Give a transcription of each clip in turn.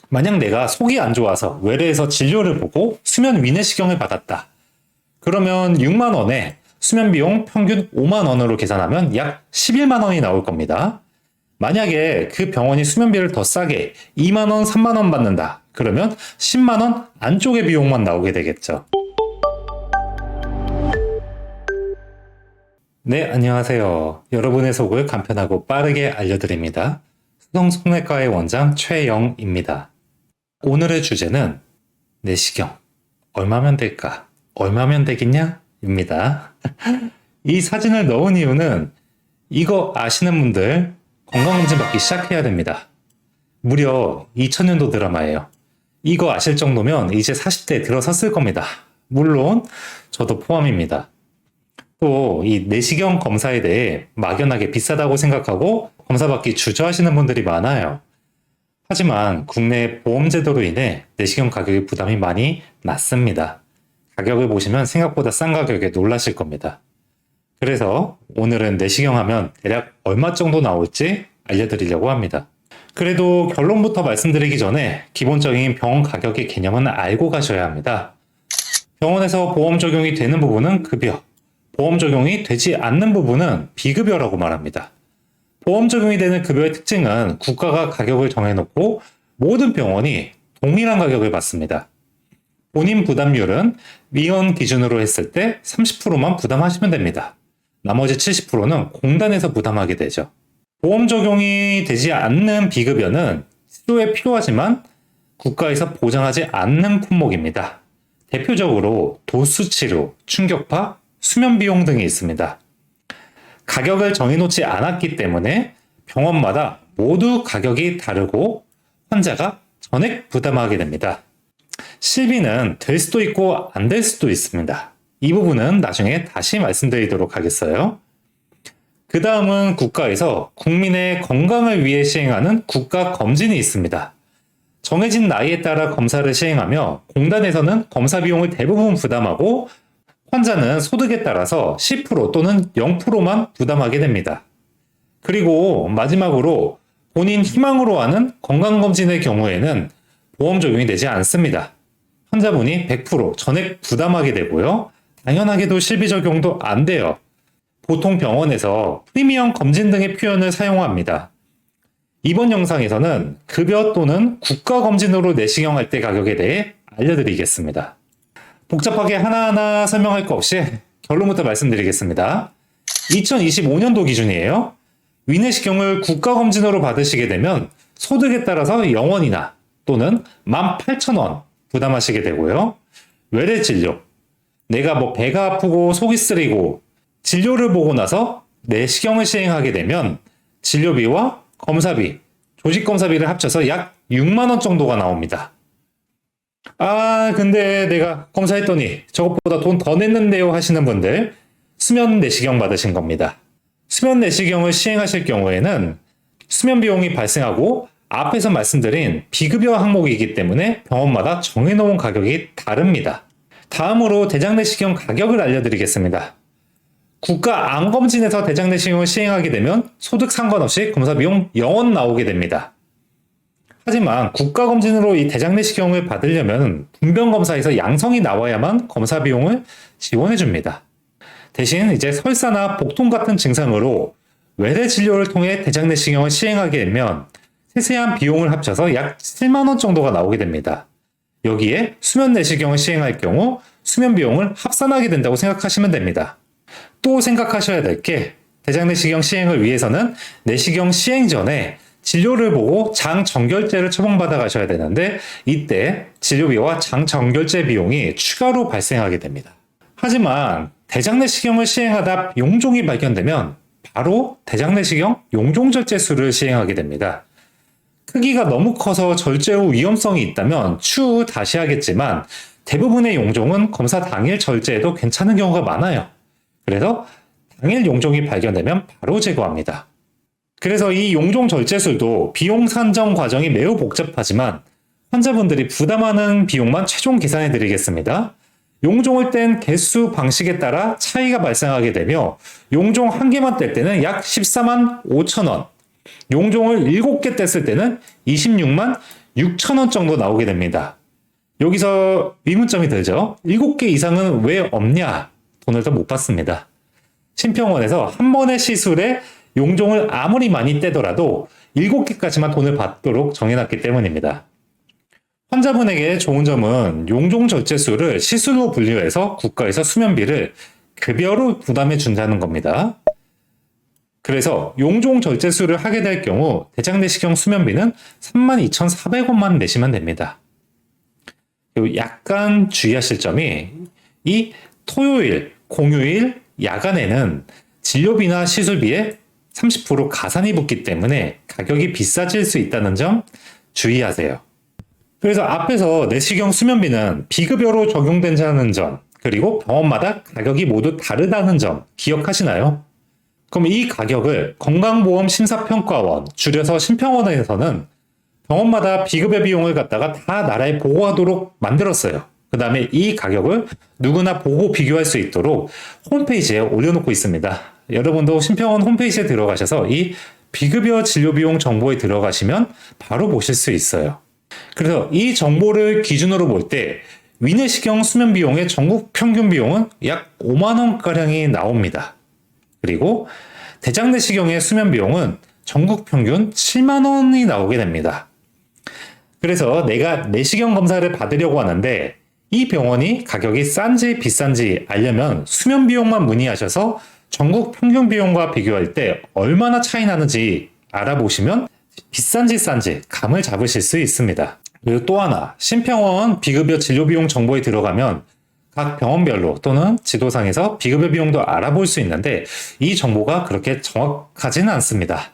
만약 내가 속이 안 좋아서 외래에서 진료를 보고 수면 위내시경을 받았다. 그러면 6만 원에 수면 비용 평균 5만 원으로 계산하면 약 11만 원이 나올 겁니다. 만약에 그 병원이 수면비를 더 싸게 2만 원, 3만 원 받는다. 그러면 10만 원 안쪽의 비용만 나오게 되겠죠. 네, 안녕하세요. 여러분의 속을 간편하고 빠르게 알려드립니다. 수성송내과의 원장 최영입니다. 오늘의 주제는 내시경. 얼마면 될까? 얼마면 되겠냐? 입니다. 이 사진을 넣은 이유는 이거 아시는 분들 건강검진 받기 시작해야 됩니다. 무려 2000년도 드라마예요. 이거 아실 정도면 이제 40대에 들어섰을 겁니다. 물론 저도 포함입니다. 또 이 내시경 검사에 대해 막연하게 비싸다고 생각하고 검사 받기 주저하시는 분들이 많아요. 하지만 국내 보험제도로 인해 내시경 가격의 부담이 많이 낮습니다. 가격을 보시면 생각보다 싼 가격에 놀라실 겁니다. 그래서 오늘은 내시경 하면 대략 얼마 정도 나올지 알려드리려고 합니다. 그래도 결론부터 말씀드리기 전에 기본적인 병원 가격의 개념은 알고 가셔야 합니다. 병원에서 보험 적용이 되는 부분은 급여, 보험 적용이 되지 않는 부분은 비급여라고 말합니다. 보험 적용이 되는 급여의 특징은 국가가 가격을 정해놓고 모든 병원이 동일한 가격을 받습니다. 본인 부담률은 위원 기준으로 했을 때 30%만 부담하시면 됩니다. 나머지 70%는 공단에서 부담하게 되죠. 보험 적용이 되지 않는 비급여는 치료에 필요하지만 국가에서 보장하지 않는 품목입니다. 대표적으로 도수치료, 충격파, 수면비용 등이 있습니다. 가격을 정해놓지 않았기 때문에 병원마다 모두 가격이 다르고 환자가 전액 부담하게 됩니다. 실비는 될 수도 있고 안 될 수도 있습니다. 이 부분은 나중에 다시 말씀드리도록 하겠어요. 그 다음은 국가에서 국민의 건강을 위해 시행하는 국가검진이 있습니다. 정해진 나이에 따라 검사를 시행하며 공단에서는 검사 비용을 대부분 부담하고 환자는 소득에 따라서 10% 또는 0%만 부담하게 됩니다. 그리고 마지막으로 본인 희망으로 하는 건강검진의 경우에는 보험 적용이 되지 않습니다. 환자분이 100% 전액 부담하게 되고요. 당연하게도 실비 적용도 안 돼요. 보통 병원에서 프리미엄 검진 등의 표현을 사용합니다. 이번 영상에서는 급여 또는 국가검진으로 내시경할 때 가격에 대해 알려드리겠습니다. 복잡하게 하나하나 설명할 거 없이 결론부터 말씀드리겠습니다. 2025년도 기준이에요. 위내시경을 국가검진으로 받으시게 되면 소득에 따라서 0원이나 또는 18,000원 부담하시게 되고요. 외래진료, 내가 배가 아프고 속이 쓰리고 진료를 보고 나서 내시경을 시행하게 되면 진료비와 검사비, 조직검사비를 합쳐서 약 6만 원 정도가 나옵니다. 근데 내가 검사했더니 저것보다 돈 더 냈는데요 하시는 분들, 수면 내시경 받으신 겁니다. 수면 내시경을 시행하실 경우에는 수면 비용이 발생하고 앞에서 말씀드린 비급여 항목이기 때문에 병원마다 정해놓은 가격이 다릅니다. 다음으로 대장내시경 가격을 알려드리겠습니다. 국가 암검진에서 대장내시경을 시행하게 되면 소득 상관없이 검사 비용 0원 나오게 됩니다. 하지만 국가검진으로 이 대장내시경을 받으려면 분변검사에서 양성이 나와야만 검사 비용을 지원해줍니다. 대신 이제 설사나 복통 같은 증상으로 외래 진료를 통해 대장내시경을 시행하게 되면 세세한 비용을 합쳐서 약 7만 원 정도가 나오게 됩니다. 여기에 수면 내시경을 시행할 경우 수면 비용을 합산하게 된다고 생각하시면 됩니다. 또 생각하셔야 될 게 대장내시경 시행을 위해서는 내시경 시행 전에 진료를 보고 장정결제를 처방받아 가셔야 되는데 이때 진료비와 장정결제 비용이 추가로 발생하게 됩니다. 하지만 대장내시경을 시행하다 용종이 발견되면 바로 대장내시경 용종절제술을 시행하게 됩니다. 크기가 너무 커서 절제 후 위험성이 있다면 추후 다시 하겠지만 대부분의 용종은 검사 당일 절제해도 괜찮은 경우가 많아요. 그래서 당일 용종이 발견되면 바로 제거합니다. 그래서 이 용종 절제술도 비용 산정 과정이 매우 복잡하지만 환자분들이 부담하는 비용만 최종 계산해 드리겠습니다. 용종을 뗀 개수 방식에 따라 차이가 발생하게 되며 용종 한 개만 뗄 때는 약 14만 5천 원, 용종을 7개 뗐을 때는 26만 6,000원 정도 나오게 됩니다. 여기서 의문점이 들죠? 7개 이상은 왜 없냐? 돈을 더 못 받습니다. 심평원에서 한 번의 시술에 용종을 아무리 많이 떼더라도 7개까지만 돈을 받도록 정해놨기 때문입니다. 환자분에게 좋은 점은 용종 절제수를 시술로 분류해서 국가에서 수면비를 급여로 부담해 준다는 겁니다. 그래서 용종 절제수를 하게 될 경우 대장내시경 수면비는 32,400원만 내시면 됩니다. 그리고 약간 주의하실 점이 이 토요일, 공휴일, 야간에는 진료비나 시술비에 30% 가산이 붙기 때문에 가격이 비싸질 수 있다는 점 주의하세요. 그래서 앞에서 내시경 수면비는 비급여로 적용된다는 점, 그리고 병원마다 가격이 모두 다르다는 점 기억하시나요? 그럼 이 가격을 건강보험심사평가원, 줄여서 심평원에서는 병원마다 비급여 비용을 갖다가 다 나라에 보고하도록 만들었어요. 그 다음에 이 가격을 누구나 보고 비교할 수 있도록 홈페이지에 올려놓고 있습니다. 여러분도 심평원 홈페이지에 들어가셔서 이 비급여 진료비용 정보에 들어가시면 바로 보실 수 있어요. 그래서 이 정보를 기준으로 볼 때 위내시경 수면 비용의 전국 평균 비용은 약 5만원가량이 나옵니다. 그리고 대장내시경의 수면 비용은 전국 평균 7만원이 나오게 됩니다. 그래서 내가 내시경 검사를 받으려고 하는데 이 병원이 가격이 싼지 비싼지 알려면 수면 비용만 문의하셔서 전국 평균 비용과 비교할 때 얼마나 차이 나는지 알아보시면 비싼지 싼지 감을 잡으실 수 있습니다. 그리고 또 하나, 심평원 비급여 진료비용 정보에 들어가면 각 병원별로 또는 지도상에서 비급여 비용도 알아볼 수 있는데 이 정보가 그렇게 정확하지는 않습니다.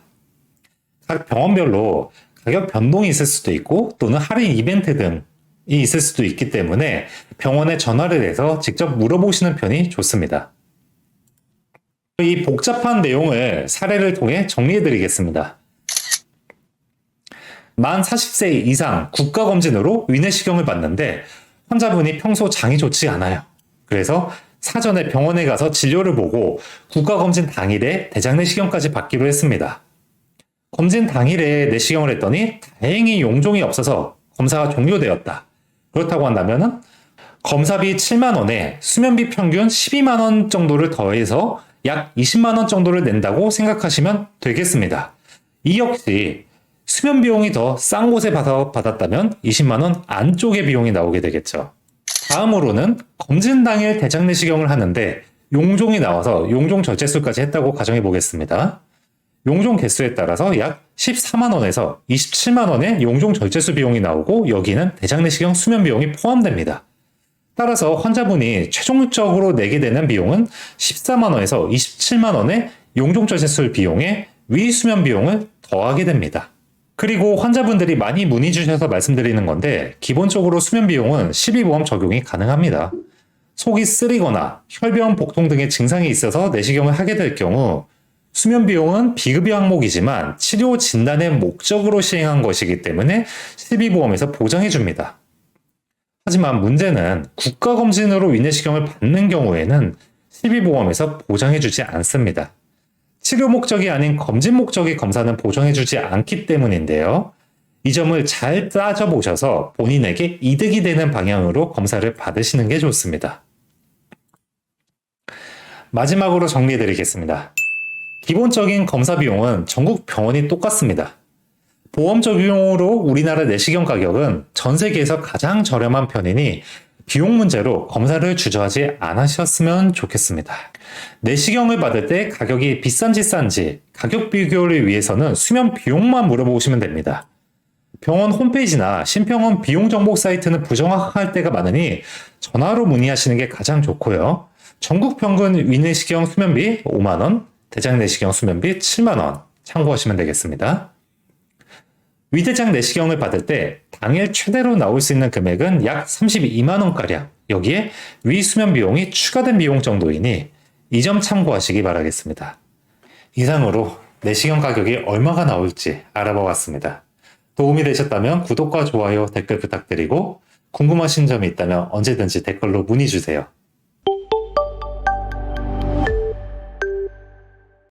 각 병원별로 가격 변동이 있을 수도 있고 또는 할인 이벤트 등이 있을 수도 있기 때문에 병원에 전화를 해서 직접 물어보시는 편이 좋습니다. 이 복잡한 내용을 사례를 통해 정리해 드리겠습니다. 만 40세 이상 국가검진으로 위내시경을 받는데 환자분이 평소 장이 좋지 않아요. 그래서 사전에 병원에 가서 진료를 보고 국가검진 당일에 대장내시경까지 받기로 했습니다. 검진 당일에 내시경을 했더니 다행히 용종이 없어서 검사가 종료되었다. 그렇다고 한다면 검사비 7만원에 수면비 평균 12만원 정도를 더해서 약 20만원 정도를 낸다고 생각하시면 되겠습니다. 이 역시 수면 비용이 더 싼 곳에 받았다면 20만원 안쪽의 비용이 나오게 되겠죠. 다음으로는 검진 당일 대장내시경을 하는데 용종이 나와서 용종 절제술까지 했다고 가정해 보겠습니다. 용종 개수에 따라서 약 14만원에서 27만원의 용종 절제술 비용이 나오고 여기는 대장내시경 수면 비용이 포함됩니다. 따라서 환자분이 최종적으로 내게 되는 비용은 14만원에서 27만원의 용종 절제술 비용에 위수면 비용을 더하게 됩니다. 그리고 환자분들이 많이 문의 주셔서 말씀드리는 건데 기본적으로 수면 비용은 실비보험 적용이 가능합니다. 속이 쓰리거나 혈변, 복통 등의 증상이 있어서 내시경을 하게 될 경우 수면 비용은 비급여 항목이지만 치료 진단의 목적으로 시행한 것이기 때문에 실비보험에서 보장해 줍니다. 하지만 문제는 국가검진으로 위내시경을 받는 경우에는 실비보험에서 보장해 주지 않습니다. 치료 목적이 아닌 검진 목적의 검사는 보장해주지 않기 때문인데요. 이 점을 잘 따져보셔서 본인에게 이득이 되는 방향으로 검사를 받으시는 게 좋습니다. 마지막으로 정리해드리겠습니다. 기본적인 검사 비용은 전국 병원이 똑같습니다. 보험 적용으로 우리나라 내시경 가격은 전 세계에서 가장 저렴한 편이니 비용 문제로 검사를 주저하지 않으셨으면 좋겠습니다. 내시경을 받을 때 가격이 비싼지 싼지 가격 비교를 위해서는 수면 비용만 물어보시면 됩니다. 병원 홈페이지나 심평원 비용 정보 사이트는 부정확할 때가 많으니 전화로 문의하시는 게 가장 좋고요. 전국 평균 위내시경 수면비 5만원, 대장내시경 수면비 7만원 참고하시면 되겠습니다. 위대장 내시경을 받을 때 당일 최대로 나올 수 있는 금액은 약 32만원가량, 여기에 위수면 비용이 추가된 비용 정도이니 이 점 참고하시기 바라겠습니다. 이상으로 내시경 가격이 얼마가 나올지 알아보았습니다. 도움이 되셨다면 구독과 좋아요, 댓글 부탁드리고 궁금하신 점이 있다면 언제든지 댓글로 문의 주세요.